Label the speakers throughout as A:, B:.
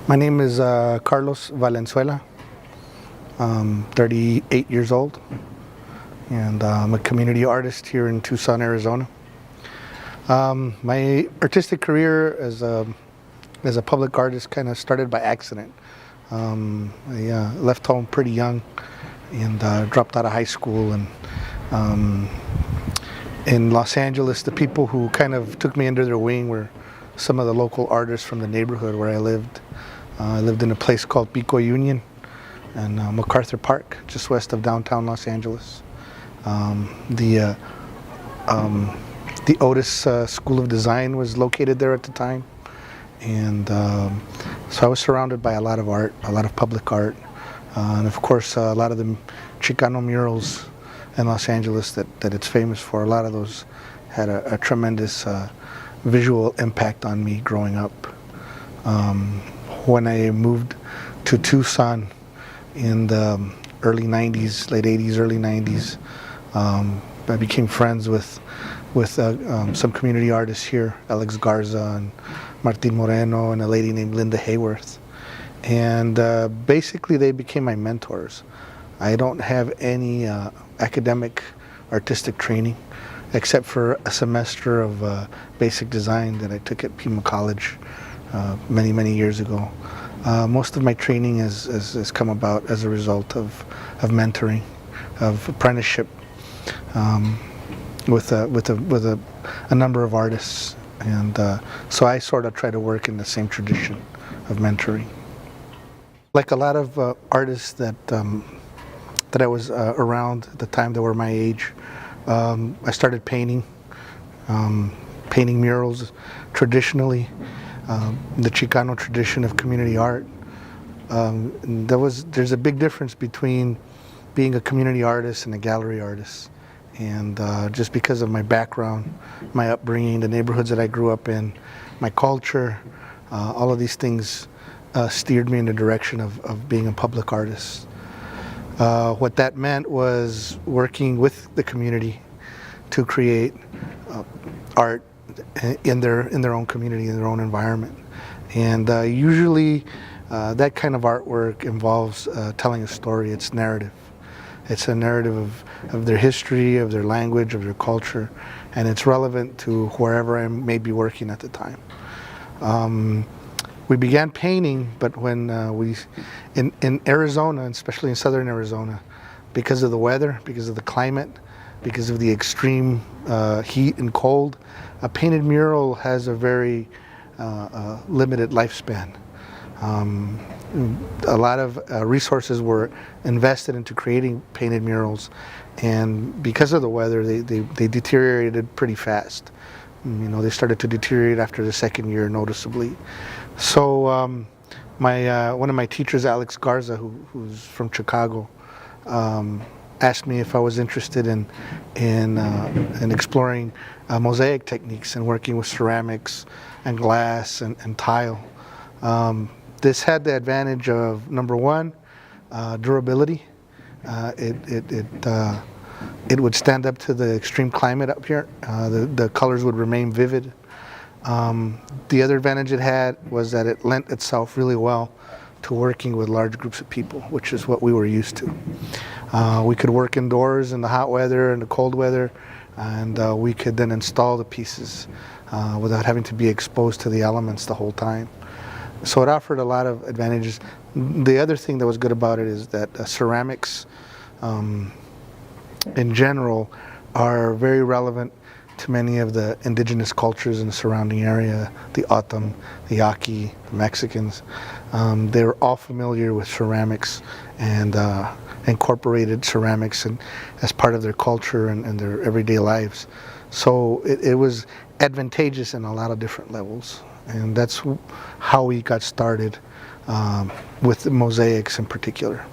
A: My name is Carlos Valenzuela. I'm 38 years old, and I'm a community artist here in Tucson, Arizona. My artistic career as a public artist kind of started by accident. I left home pretty young and dropped out of high school. And in Los Angeles, the people who kind of took me under their wing were some of the local artists from the neighborhood where I lived. I lived in a place called Pico Union and MacArthur Park, just west of downtown Los Angeles. The Otis School of Design was located there at the time, and so I was surrounded by a lot of art, a lot of public art, and of course a lot of the Chicano murals in Los Angeles that it's famous for. A lot of those had a tremendous visual impact on me growing up. When I moved to Tucson in the early 90s, late 80s, early 90s, I became friends with some community artists here, Alex Garza and Martin Moreno and a lady named Linda Hayworth. And basically they became my mentors. I don't have any academic artistic training except for a semester of basic design that I took at Pima College many years ago. Most of my training has come about as a result of mentoring, of apprenticeship with a number of artists, and so I sort of try to work in the same tradition of mentoring. Like a lot of artists that I was around at the time that were my age, I started painting murals traditionally, the Chicano tradition of community art. There's a big difference between being a community artist and a gallery artist. And just because of my background, my upbringing, the neighborhoods that I grew up in, my culture, all of these things steered me in the direction of being a public artist. What that meant was working with the community to create art in their own community, in their own environment. And usually that kind of artwork involves telling a story. It's narrative. It's a narrative of their history, of their language, of their culture, and it's relevant to wherever I may be working at the time. We began painting, but when in Arizona, especially in southern Arizona, because of the weather, because of the climate, because of the extreme heat and cold, a painted mural has a very limited lifespan. A lot of resources were invested into creating painted murals, and because of the weather, they deteriorated pretty fast. They started to deteriorate after the second year noticeably. So one of my teachers, Alex Garza, who's from Chicago, asked me if I was interested in exploring mosaic techniques and working with ceramics and glass and tile. This had the advantage of, number one, durability. It would stand up to the extreme climate up here. The colors would remain vivid. The other advantage it had was that it lent itself really well to working with large groups of people, which is what we were used to. We could work indoors in the hot weather and the cold weather, and we could then install the pieces without having to be exposed to the elements the whole time. So it offered a lot of advantages. The other thing that was good about it is that ceramics in general are very relevant to many of the indigenous cultures in the surrounding area, the O'odham, the Yaqui, the Mexicans. They were all familiar with ceramics and incorporated ceramics as part of their culture and their everyday lives. So it was advantageous in a lot of different levels. And that's how we got started with the mosaics in particular.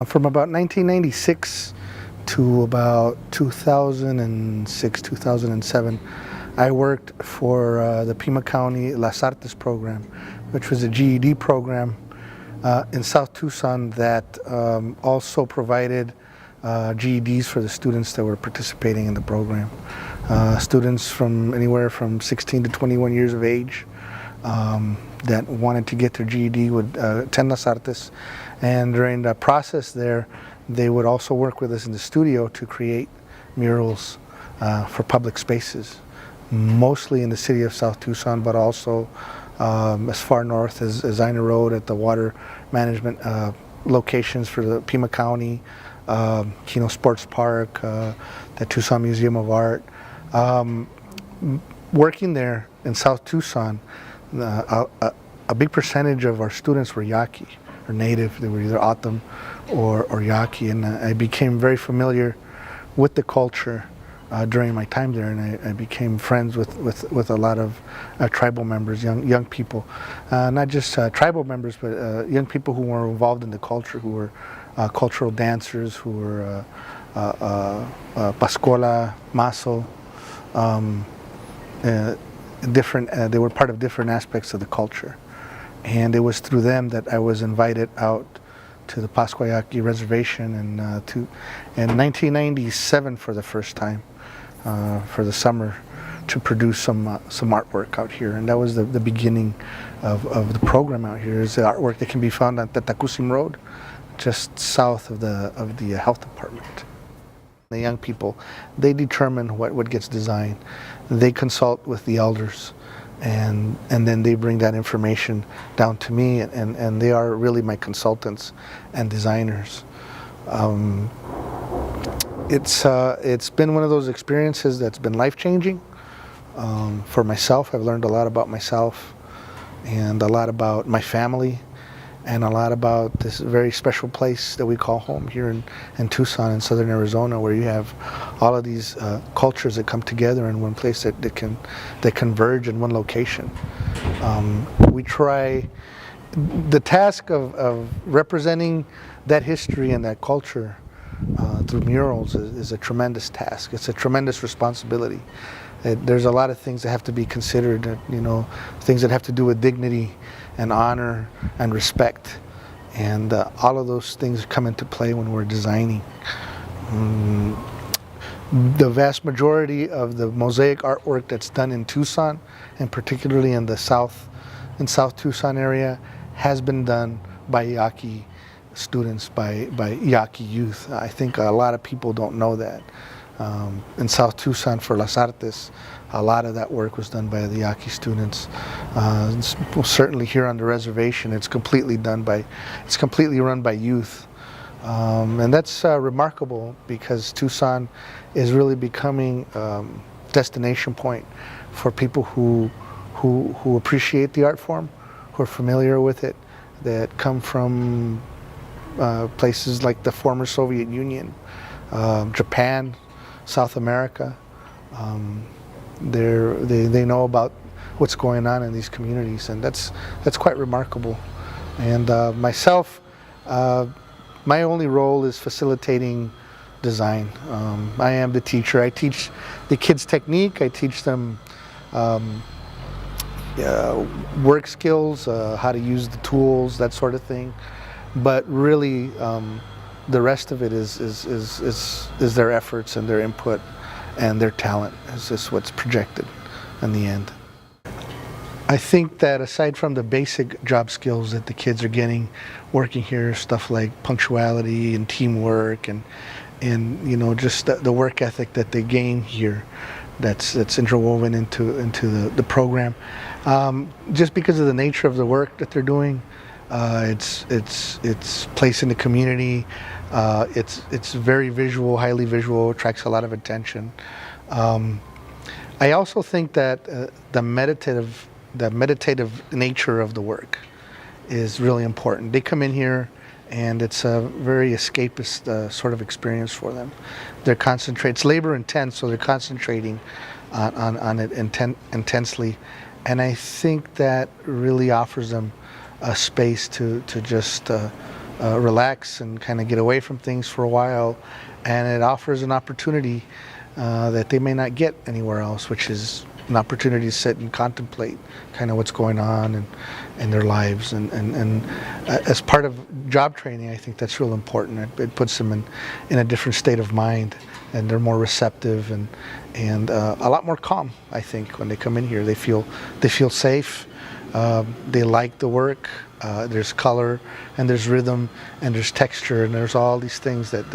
A: From about 1996 to about 2006, 2007, I worked for the Pima County Las Artes program, which was a GED program in South Tucson that also provided GEDs for the students that were participating in the program. Students from anywhere from 16 to 21 years of age. that wanted to get their GED would attend Las Artes, and during the process there, they would also work with us in the studio to create murals for public spaces, mostly in the city of South Tucson, but also as far north as Ina Road at the water management locations for the Pima County, Kino Sports Park, the Tucson Museum of Art. Working there in South Tucson, a big percentage of our students were Yaqui, or native. They were either O'odham or Yaqui, and I became very familiar with the culture during my time there, and I became friends with a lot of tribal members, young people, not just tribal members, but young people who were involved in the culture, who were cultural dancers, who were pascola, maso, they were part of different aspects of the culture, and it was through them that I was invited out to the Pascua Yaqui Reservation in 1997 for the first time, for the summer, to produce some artwork out here, and that was the beginning of the program out here. Is the artwork that can be found at the Tacusim Road, just south of the health department. The young people, they determine what gets designed. They consult with the elders, and then they bring that information down to me, and they are really my consultants and designers. It's been one of those experiences that's been life-changing for myself. I've learned a lot about myself, and a lot about my family, and a lot about this very special place that we call home here in Tucson, in southern Arizona, where you have all of these cultures that come together in one place that converge in one location. We try, the task of representing that history and that culture through murals is a tremendous task. It's a tremendous responsibility. There's a lot of things that have to be considered, things that have to do with dignity and honor and respect, and all of those things come into play when we're designing. The vast majority of the mosaic artwork that's done in Tucson, and particularly in South Tucson area, has been done by Yaqui students, by Yaqui youth. I think a lot of people don't know that. In South Tucson for Las Artes, a lot of that work was done by the Yaqui students. Certainly here on the reservation, it's completely run by youth. And that's remarkable, because Tucson is really becoming a destination point for people who appreciate the art form, who are familiar with it, that come from places like the former Soviet Union, Japan, South America. They know about what's going on in these communities, and that's quite remarkable. And myself, my only role is facilitating design. I am the teacher. I teach the kids technique. I teach them work skills, how to use the tools, that sort of thing. But really, the rest of it is their efforts and their input and their talent. Is just what's projected in the end. I think that aside from the basic job skills that the kids are getting working here, stuff like punctuality and teamwork and just the work ethic that they gain here, that's interwoven into the program. Just because of the nature of the work that they're doing, it's place in the community. It's very visual, highly visual, attracts a lot of attention. I also think that the meditative nature of the work is really important. They come in here, and it's a very escapist sort of experience for them. It's labor intense, so they're concentrating on it intensely, and I think that really offers them a space to just relax and kind of get away from things for a while, and it offers an opportunity that they may not get anywhere else, which is an opportunity to sit and contemplate kind of what's going on in their lives. And as part of job training, I think that's real important. It puts them in a different state of mind, and they're more receptive and a lot more calm. I think when they come in here, they feel safe. They like the work. There's color, and there's rhythm, and there's texture, and there's all these things that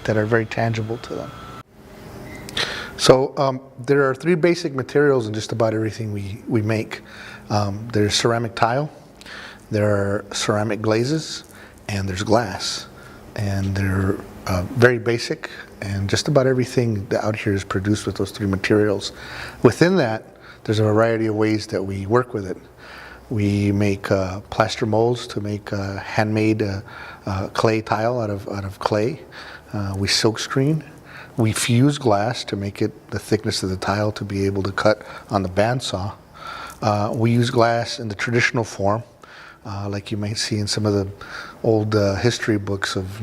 A: are very tangible to them. So there are three basic materials in just about everything we make. There's ceramic tile, there are ceramic glazes, and there's glass. And they're very basic, and just about everything out here is produced with those three materials. Within that, there's a variety of ways that we work with it. We make plaster molds to make handmade clay tile out of clay. We silk screen. We fuse glass to make it the thickness of the tile to be able to cut on the bandsaw. We use glass in the traditional form, like you might see in some of the old history books of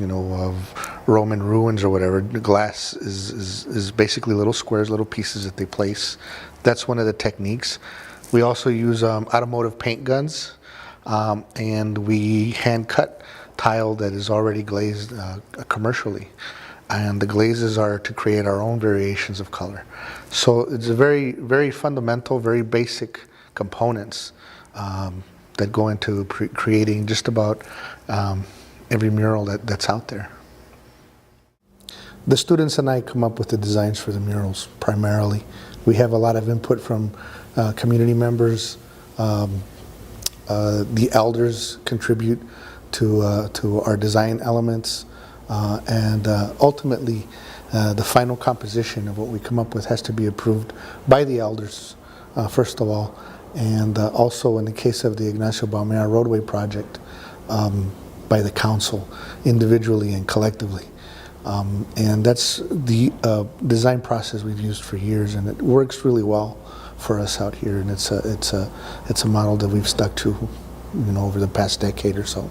A: Roman ruins or whatever. The glass is basically little squares, little pieces that they place. That's one of the techniques. We also use automotive paint guns, and we hand cut tile that is already glazed commercially. And the glazes are to create our own variations of color. So it's a very, very fundamental, very basic components that go into creating just about every mural that's out there. The students and I come up with the designs for the murals primarily. We have a lot of input from community members. The elders contribute to our design elements. And ultimately, the final composition of what we come up with has to be approved by the elders, first of all, and also in the case of the Ignacio Baumea roadway project, by the council, individually and collectively. And that's the design process we've used for years, and it works really well for us out here, and it's a model that we've stuck to, over the past decade or so.